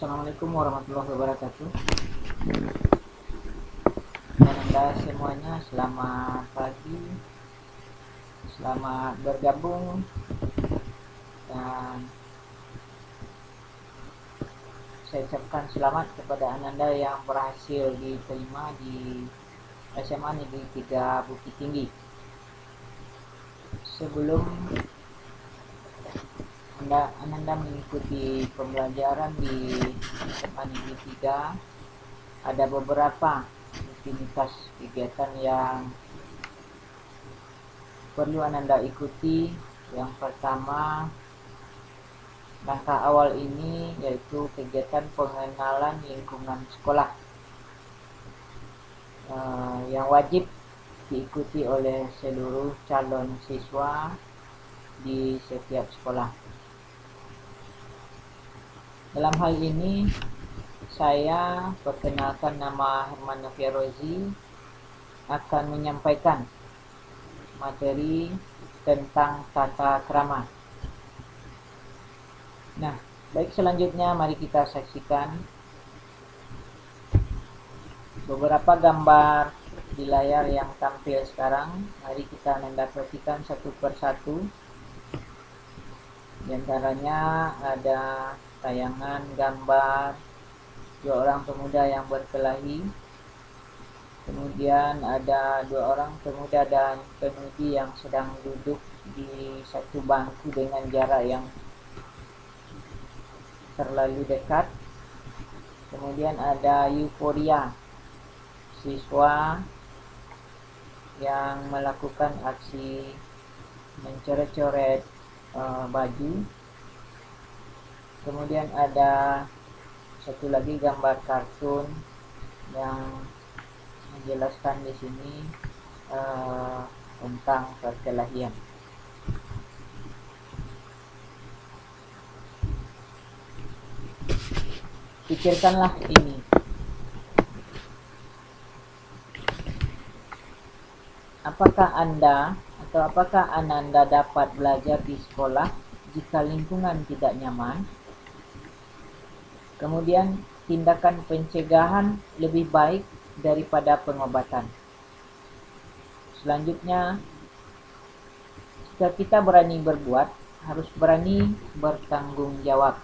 Assalamualaikum warahmatullahi wabarakatuh. Dan Anda semuanya selamat pagi, selamat bergabung, dan saya ucapkan selamat kepada Anda yang berhasil diterima di SMA Negeri 3 Bukit Tinggi. Sebelum Anda mengikuti pembelajaran di SMA Negeri 3, ada beberapa rutinitas kegiatan yang perlu Anda ikuti. Yang pertama, langkah awal ini yaitu kegiatan pengenalan lingkungan sekolah yang wajib diikuti oleh seluruh calon siswa di setiap sekolah. Dalam hal ini, saya perkenalkan, nama Herman Noviarozi, akan menyampaikan materi tentang tata krama. Nah, baik, selanjutnya mari kita saksikan beberapa gambar di layar yang tampil sekarang. Mari kita perhatikan satu persatu. Di antaranya ada tayangan gambar dua orang pemuda yang berkelahi. Kemudian ada dua orang pemuda dan pemudi yang sedang duduk di satu bangku dengan jarak yang terlalu dekat. Kemudian ada euforia, siswa yang melakukan aksi mencoret-coret baju. Kemudian ada satu lagi gambar kartun yang menjelaskan di sini tentang perkelahian. Pikirkanlah ini. Apakah Anda dapat belajar di sekolah jika lingkungan tidak nyaman? Kemudian, tindakan pencegahan lebih baik daripada pengobatan. Selanjutnya, jika kita berani berbuat, harus berani bertanggung jawab.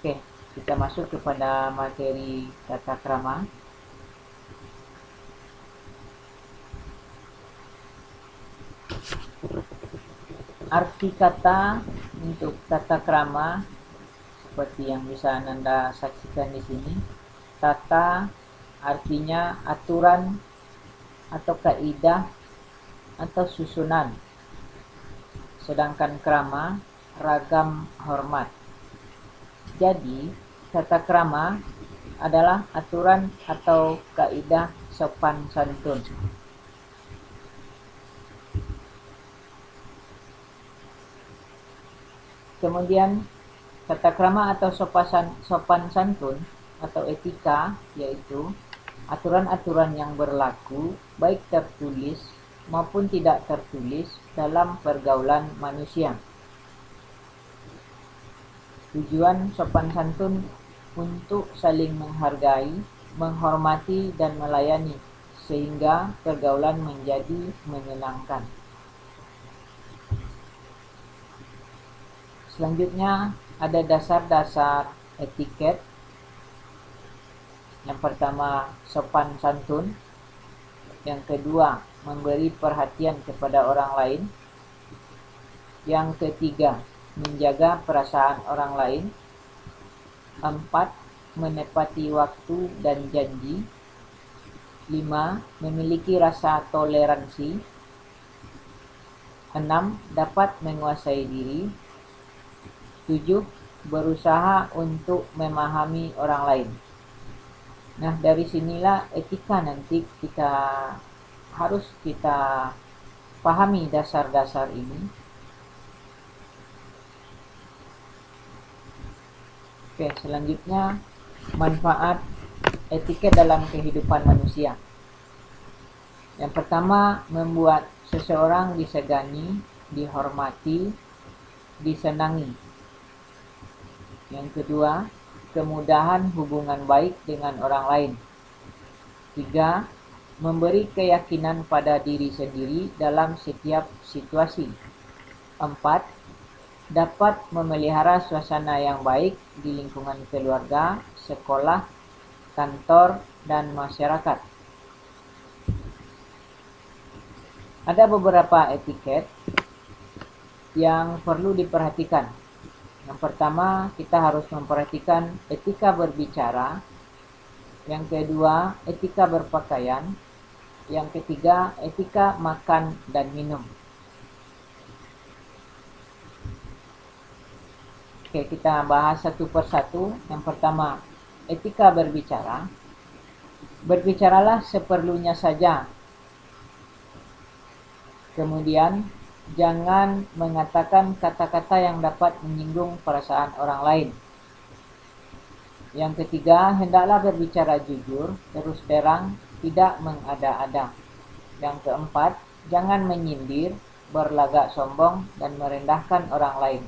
Oke, kita masuk kepada materi tata krama. Arti kata untuk tata krama seperti yang bisa Anda saksikan di sini. Tata artinya aturan atau kaidah atau susunan. Sedangkan krama ragam hormat. Jadi, tata krama adalah aturan atau kaidah sopan santun. Kemudian tata krama atau sopan santun atau etika yaitu aturan-aturan yang berlaku baik tertulis maupun tidak tertulis dalam pergaulan manusia. Tujuan sopan santun untuk saling menghargai, menghormati dan melayani sehingga pergaulan menjadi menyenangkan. Selanjutnya ada dasar-dasar etiket. Yang pertama, sopan santun. Yang kedua, memberi perhatian kepada orang lain. Yang ketiga, menjaga perasaan orang lain. 4, menepati waktu dan janji. 5, memiliki rasa toleransi. 6, dapat menguasai diri. 7, berusaha untuk memahami orang lain. Nah, dari sinilah etika nanti harus kita pahami dasar-dasar ini. Oke, selanjutnya manfaat etiket dalam kehidupan manusia. Yang pertama, membuat seseorang disegani, dihormati, disenangi. Yang kedua, kemudahan hubungan baik dengan orang lain. 3. Memberi keyakinan pada diri sendiri dalam setiap situasi. 4. Dapat memelihara suasana yang baik di lingkungan keluarga, sekolah, kantor, dan masyarakat. Ada beberapa etiket yang perlu diperhatikan. Yang pertama, kita harus memperhatikan etika berbicara. Yang kedua, etika berpakaian. Yang ketiga, etika makan dan minum. Oke, kita bahas satu persatu. Yang pertama, etika berbicara. Berbicaralah seperlunya saja. Kemudian, jangan mengatakan kata-kata yang dapat menyinggung perasaan orang lain. Yang ketiga, hendaklah berbicara jujur, terus terang, tidak mengada-ada. Yang keempat, jangan menyindir, berlagak sombong, dan merendahkan orang lain.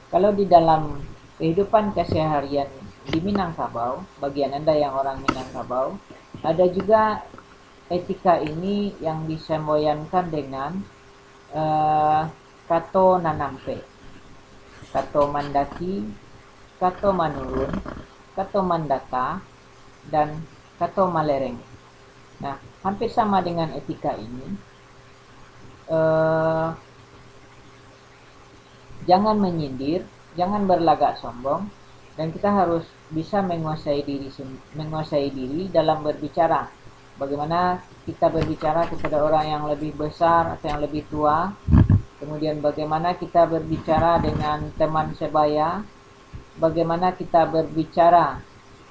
Kalau di dalam kehidupan keseharian di Minangkabau, bagi Anda yang orang Minangkabau, ada juga etika ini yang disemboyankan dengan kato nanampe, kato mandaki, kato manurun, kato mandata, dan kato malereng. Nah, hampir sama dengan etika ini. Jangan menyindir, jangan berlagak sombong, dan kita harus bisa menguasai diri dalam berbicara. Bagaimana kita berbicara kepada orang yang lebih besar atau yang lebih tua, kemudian bagaimana kita berbicara dengan teman sebaya, bagaimana kita berbicara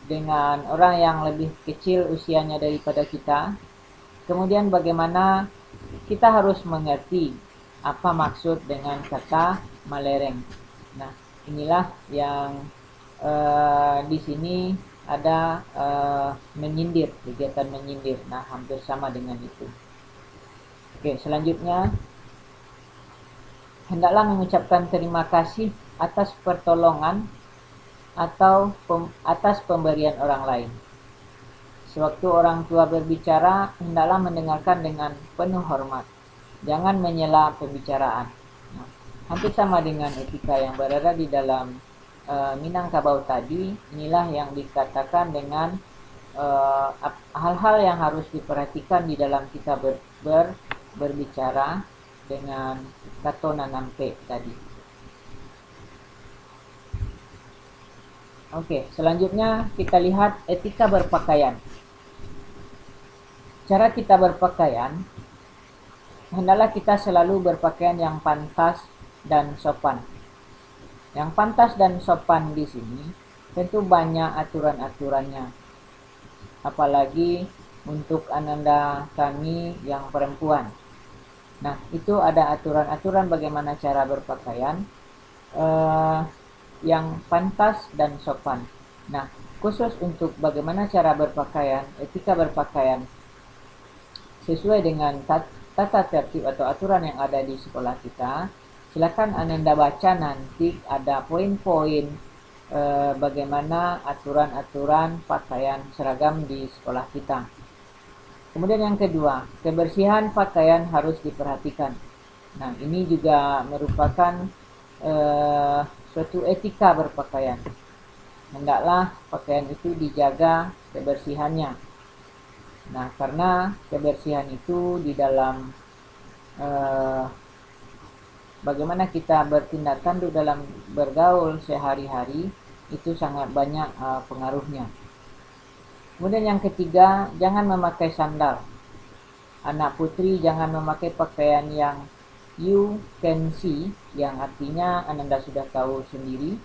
dengan orang yang lebih kecil usianya daripada kita, kemudian bagaimana kita harus mengerti apa maksud dengan kata malereng. Nah, inilah yang di sini ada menyindir, kegiatan menyindir. Nah, hampir sama dengan itu. Oke, selanjutnya, hendaklah mengucapkan terima kasih atas pertolongan atau atas pemberian orang lain. Sewaktu orang tua berbicara, hendaklah mendengarkan dengan penuh hormat. Jangan menyela pembicaraan. Nah, hampir sama dengan etika yang berada di dalam Minangkabau tadi. Inilah yang dikatakan dengan hal-hal yang harus diperhatikan di dalam kita berbicara dengan kato nanampe tadi. Oke, selanjutnya kita lihat etika berpakaian. Cara kita berpakaian, hendaklah kita selalu berpakaian yang pantas dan sopan. Yang pantas dan sopan di sini tentu banyak aturan-aturannya. Apalagi untuk Ananda kami yang perempuan. Nah, itu ada aturan-aturan bagaimana cara berpakaian yang pantas dan sopan. Nah, khusus untuk bagaimana cara berpakaian, etika berpakaian sesuai dengan tata tertib atau aturan yang ada di sekolah kita, silakan Ananda baca, nanti ada poin-poin bagaimana aturan-aturan pakaian seragam di sekolah kita. Kemudian yang kedua, kebersihan pakaian harus diperhatikan. Nah, ini juga merupakan suatu etika berpakaian. Hendaklah pakaian itu dijaga kebersihannya. Nah, karena kebersihan itu di dalam bagaimana kita bertindak tanduk dalam bergaul sehari-hari itu sangat banyak pengaruhnya. Kemudian yang ketiga, jangan memakai sandal. Anak putri jangan memakai pakaian yang you can see, yang artinya Ananda sudah tahu sendiri,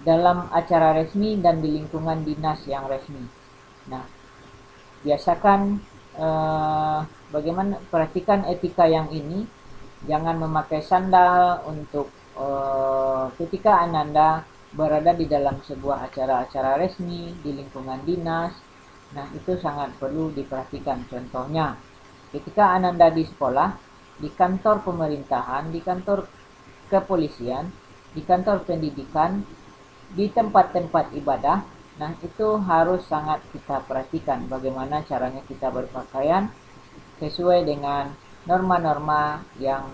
dalam acara resmi dan di lingkungan dinas yang resmi. Nah, biasakan bagaimana perhatikan etika yang ini. Jangan memakai sandal untuk ketika Ananda berada di dalam sebuah acara-acara resmi di lingkungan dinas. Nah, itu sangat perlu diperhatikan. Contohnya, ketika Ananda di sekolah, di kantor pemerintahan, di kantor kepolisian, di kantor pendidikan, di tempat-tempat ibadah. Nah, itu harus sangat kita perhatikan bagaimana caranya kita berpakaian sesuai dengan norma-norma yang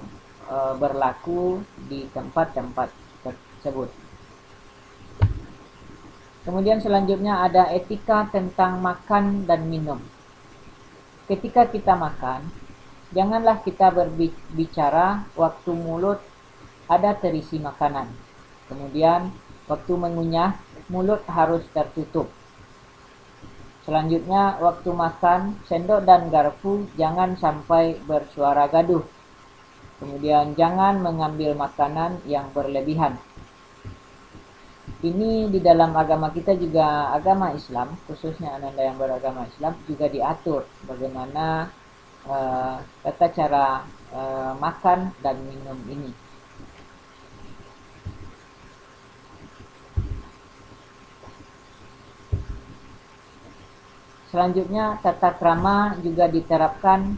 berlaku di tempat-tempat tersebut. Kemudian selanjutnya ada etika tentang makan dan minum. Ketika kita makan, janganlah kita berbicara waktu mulut ada terisi makanan. Kemudian waktu mengunyah, mulut harus tertutup. Selanjutnya, waktu makan, sendok dan garpu jangan sampai bersuara gaduh. Kemudian jangan mengambil makanan yang berlebihan. Ini di dalam agama kita juga, agama Islam, khususnya Ananda yang beragama Islam, juga diatur bagaimana tata cara makan dan minum ini. Selanjutnya, tata krama juga diterapkan.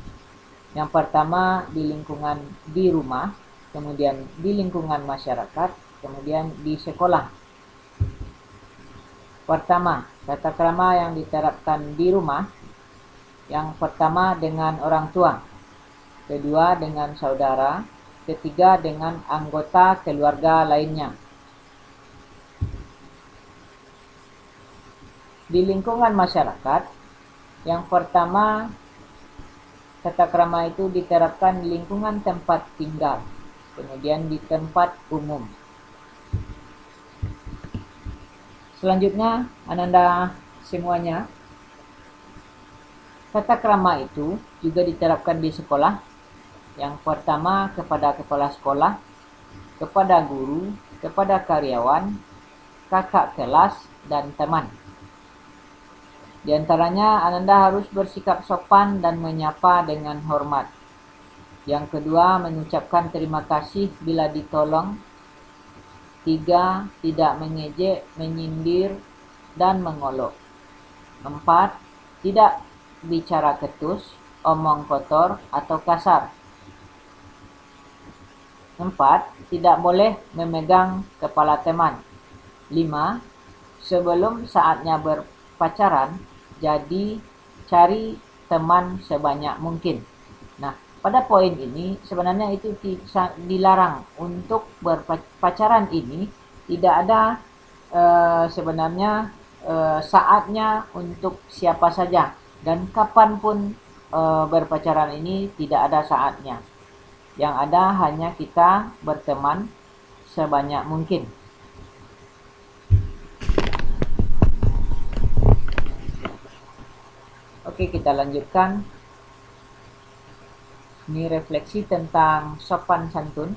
Yang pertama di lingkungan di rumah, kemudian di lingkungan masyarakat, kemudian di sekolah. Pertama, tata krama yang diterapkan di rumah. Yang pertama dengan orang tua, kedua dengan saudara, ketiga dengan anggota keluarga lainnya. Di lingkungan masyarakat, yang pertama tata krama itu diterapkan di lingkungan tempat tinggal, kemudian di tempat umum. Selanjutnya, Ananda semuanya, tata krama itu juga diterapkan di sekolah. Yang pertama kepada kepala sekolah, kepada guru, kepada karyawan, kakak kelas, dan teman. Di antaranya, Ananda harus bersikap sopan dan menyapa dengan hormat. Yang kedua, mengucapkan terima kasih bila ditolong. 3. Tidak mengejek, menyindir, dan mengolok. 4. Tidak bicara ketus, omong kotor, atau kasar. 4. Tidak boleh memegang kepala teman. 5. Sebelum saatnya berpacaran, jadi cari teman sebanyak mungkin. Nah, pada poin ini sebenarnya itu dilarang untuk berpacaran ini, tidak ada sebenarnya saatnya untuk siapa saja, dan kapanpun berpacaran ini tidak ada saatnya. Yang ada hanya kita berteman sebanyak mungkin. Oke, kita lanjutkan. Ini refleksi tentang sopan santun.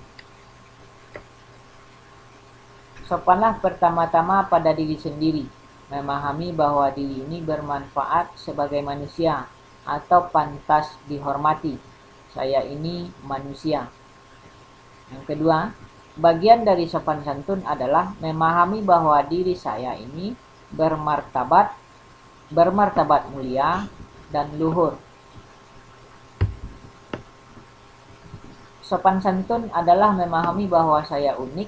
Sopanlah pertama-tama pada diri sendiri, memahami bahwa diri ini bermanfaat sebagai manusia atau pantas dihormati. Saya ini manusia. Yang kedua, bagian dari sopan santun adalah memahami bahwa diri saya ini bermartabat mulia dan luhur. Sopan santun adalah memahami bahwa saya unik,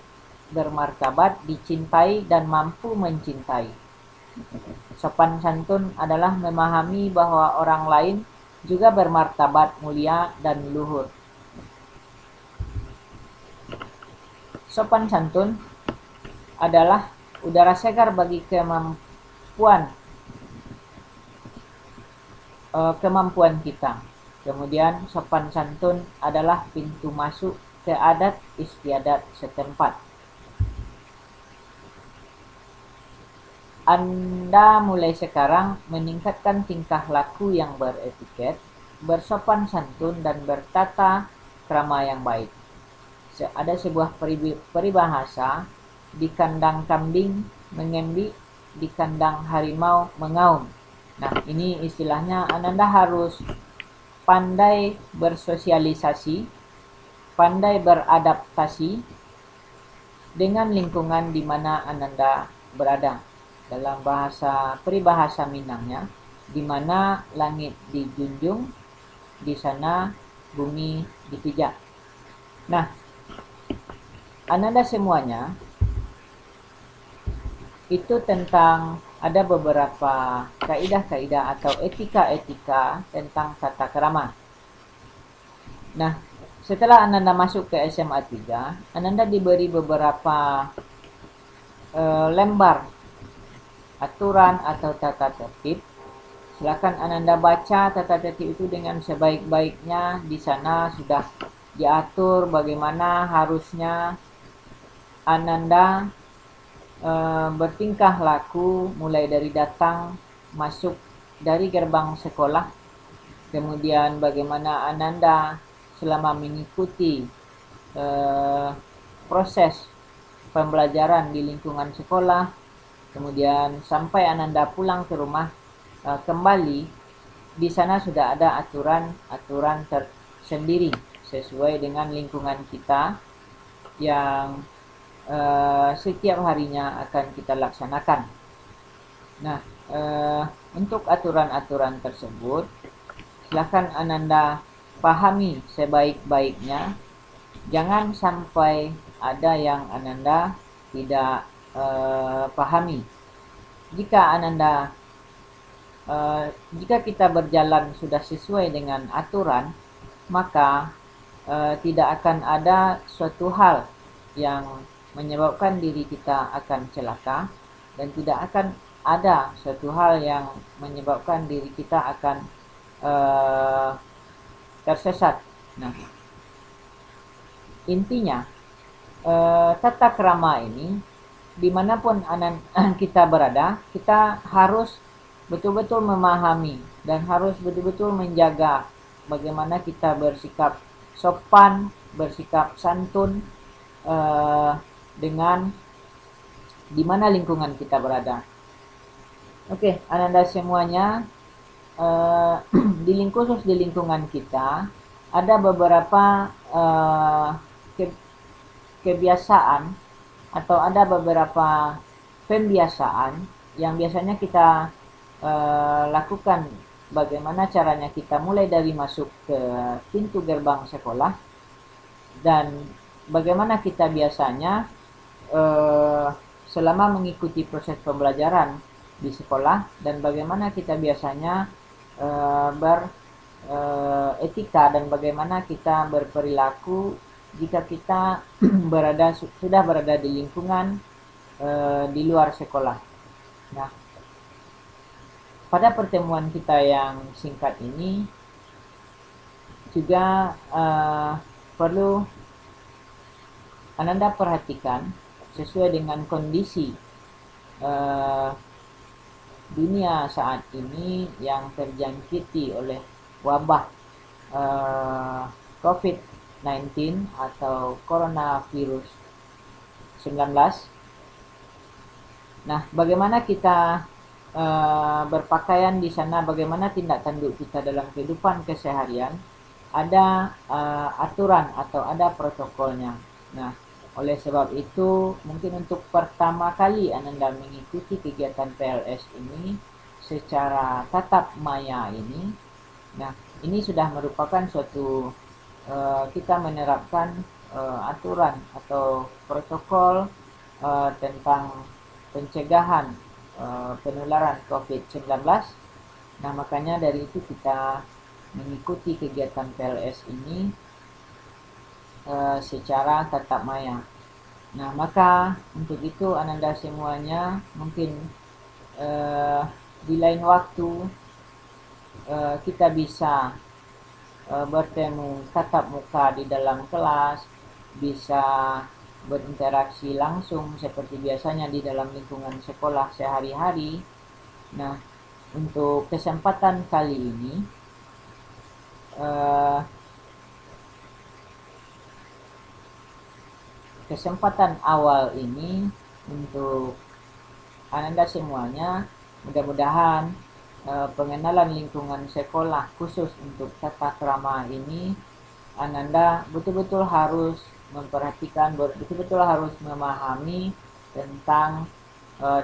bermartabat, dicintai, dan mampu mencintai. Sopan santun adalah memahami bahwa orang lain juga bermartabat mulia dan luhur. Sopan santun adalah udara segar bagi kemampuan kita. Kemudian sopan santun adalah pintu masuk ke adat istiadat setempat. Anda mulai sekarang meningkatkan tingkah laku yang beretiket, bersopan santun, dan bertata krama yang baik. Ada sebuah peribahasa, di kandang kambing mengembik, di kandang harimau mengaum. Nah, ini istilahnya Ananda harus pandai bersosialisasi, pandai beradaptasi dengan lingkungan di mana Ananda berada. Dalam bahasa peribahasa Minangnya, di mana langit dijunjung, di sana bumi dipijak. Nah, Ananda semuanya itu tentang ada beberapa kaidah-kaidah atau etika-etika tentang tata krama. Nah, setelah Ananda masuk ke SMA 3, Ananda diberi beberapa lembar aturan atau tata tertib. Silakan Ananda baca tata tertib itu dengan sebaik-baiknya. Di sana sudah diatur bagaimana harusnya Ananda bertingkah laku mulai dari datang masuk dari gerbang sekolah, kemudian bagaimana Ananda selama mengikuti proses pembelajaran di lingkungan sekolah, kemudian sampai Ananda pulang ke rumah kembali, di sana sudah ada aturan-aturan tersendiri sesuai dengan lingkungan kita yang setiap harinya akan kita laksanakan. Nah, untuk aturan-aturan tersebut, silakan Ananda pahami sebaik-baiknya. Jangan sampai ada yang Ananda tidak pahami. Jika kita berjalan sudah sesuai dengan aturan, maka tidak akan ada suatu hal yang menyebabkan diri kita akan celaka, dan tidak akan ada suatu hal yang menyebabkan diri kita akan tersesat. Nah, intinya tata krama ini dimanapun kita berada, kita harus betul-betul memahami dan harus betul-betul menjaga bagaimana kita bersikap sopan, bersikap santun dengan di mana lingkungan kita berada. Oke, Ananda semuanya, khusus di lingkungan kita ada beberapa kebiasaan atau ada beberapa pembiasaan yang biasanya kita lakukan. Bagaimana caranya kita mulai dari masuk ke pintu gerbang sekolah, dan bagaimana kita biasanya selama mengikuti proses pembelajaran di sekolah, dan bagaimana kita biasanya beretika dan bagaimana kita berperilaku jika kita sudah berada di lingkungan di luar sekolah. Nah, pada pertemuan kita yang singkat ini juga perlu Ananda perhatikan sesuai dengan kondisi dunia saat ini yang terjangkiti oleh wabah COVID-19 atau coronavirus 19. Nah, bagaimana kita berpakaian di sana, bagaimana tindak tanduk kita dalam kehidupan keseharian, ada aturan atau ada protokolnya. Nah, oleh sebab itu, mungkin untuk pertama kali Ananda mengikuti kegiatan PLS ini secara tatap maya ini, nah ini sudah merupakan suatu kita menerapkan aturan atau protokol tentang pencegahan penularan COVID-19. Nah, makanya dari itu kita mengikuti kegiatan PLS ini secara tatap maya. Nah, maka untuk itu Ananda semuanya mungkin di lain waktu kita bisa bertemu tatap muka di dalam kelas, bisa berinteraksi langsung seperti biasanya di dalam lingkungan sekolah sehari-hari. Nah, untuk kesempatan kali ini kesempatan awal ini untuk Ananda semuanya, mudah-mudahan pengenalan lingkungan sekolah khusus untuk tata krama ini Ananda betul-betul harus memperhatikan, betul-betul harus memahami tentang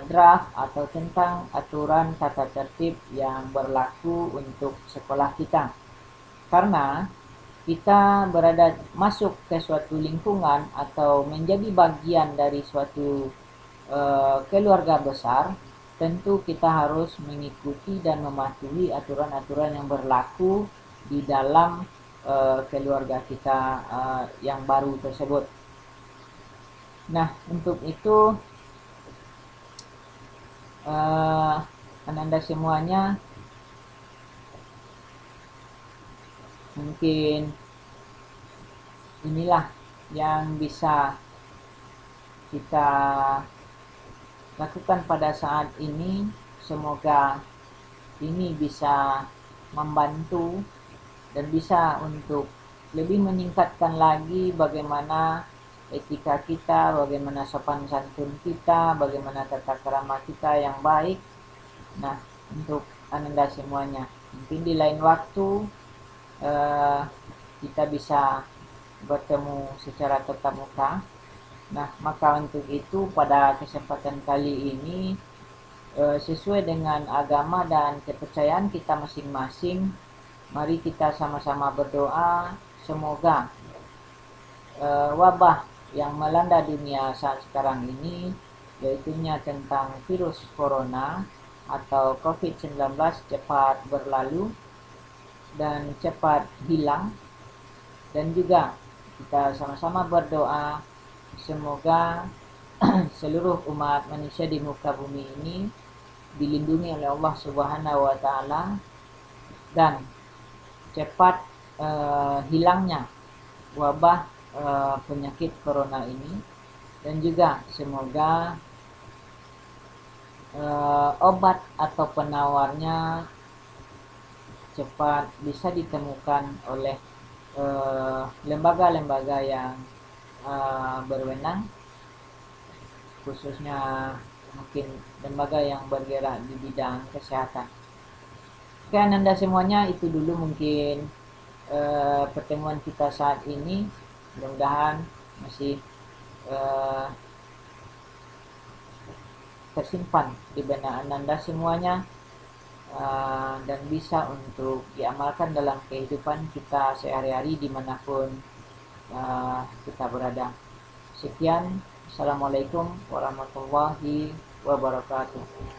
draft atau tentang aturan tata tertib yang berlaku untuk sekolah kita. Karena kita berada masuk ke suatu lingkungan atau menjadi bagian dari suatu keluarga besar, tentu kita harus mengikuti dan mematuhi aturan-aturan yang berlaku di dalam keluarga kita yang baru tersebut. Nah, untuk itu Ananda semuanya, mungkin inilah yang bisa kita lakukan pada saat ini. Semoga ini bisa membantu dan bisa untuk lebih meningkatkan lagi bagaimana etika kita, bagaimana sopan santun kita, bagaimana tata krama kita yang baik. Nah, untuk Ananda semuanya, mungkin di lain waktu kita bisa bertemu secara tatap muka. Nah, maka untuk itu pada kesempatan kali ini sesuai dengan agama dan kepercayaan kita masing-masing, mari kita sama-sama berdoa semoga wabah yang melanda dunia saat sekarang ini, yaitunya tentang virus corona atau COVID-19, cepat berlalu dan cepat hilang. Dan juga kita sama-sama berdoa semoga seluruh umat manusia di muka bumi ini dilindungi oleh Allah Subhanahu wa taala dan cepat hilangnya wabah penyakit corona ini, dan juga semoga obat atau penawarnya cepat bisa ditemukan oleh lembaga-lembaga yang berwenang, khususnya mungkin lembaga yang bergerak di bidang kesehatan. Oke Ananda semuanya, itu dulu mungkin pertemuan kita saat ini. Mudah-mudahan masih tersimpan di benak Ananda semuanya dan bisa untuk diamalkan dalam kehidupan kita sehari-hari dimanapun kita berada. Sekian, Assalamualaikum warahmatullahi wabarakatuh.